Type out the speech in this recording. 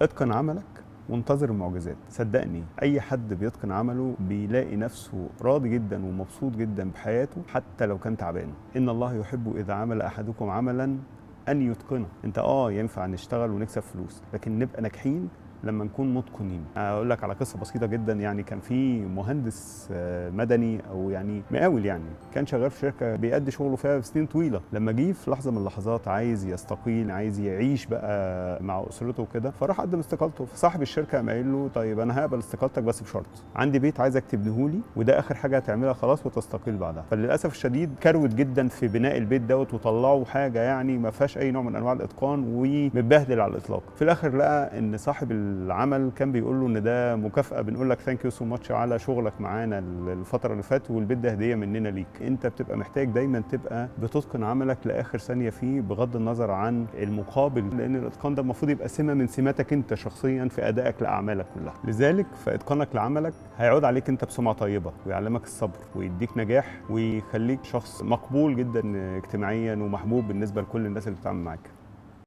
اتقن عملك وانتظر المعجزات. صدقني اي حد بيتقن عمله بيلاقي نفسه راضي جدا ومبسوط جدا بحياته حتى لو كان تعبان. ان الله يحب اذا عمل احدكم عملا ان يتقنه. انت ينفع نشتغل ونكسب فلوس، لكن نبقى ناجحين لما نكون متقنين. اقول لك على قصه بسيطه جدا. يعني كان في مهندس مدني او يعني مقاول، يعني كان شغال في شركه بيأدي شغله فيها سنين طويله. لما جه في لحظه من اللحظات عايز يستقيل، عايز يعيش بقى مع اسرته وكده، فراح قدم استقالته. فصاحب الشركه قام قايل له طيب انا هقبل استقالتك بس بشرط، عندي بيت عايزك تبنيه لي وده اخر حاجه هتعملها خلاص وتستقيل بعدها. فللاسف الشديد كروت جدا في بناء البيت دوت، وطلعوا حاجه يعني ما فيهاش اي نوع من انواع الاتقان ومتبهدل على الاطلاق. في الاخر لقى ان صاحب العمل كان بيقول له ان ده مكافاه، بنقول لك ثانك يو سو ماتش على شغلك معانا الفتره اللي فاتت، والبيت ده هديه مننا ليك. انت بتبقى محتاج دايما تبقى بتتقن عملك لاخر ثانيه فيه بغض النظر عن المقابل، لان الاتقان ده المفروض يبقى سمه من سماتك انت شخصيا في ادائك لاعمالك كلها. لذلك فاتقانك لعملك هيعود عليك انت بسمعه طيبه، ويعلمك الصبر، ويديك نجاح، ويخليك شخص مقبول جدا اجتماعيا ومحبوب بالنسبه لكل الناس اللي بتتعامل معاك.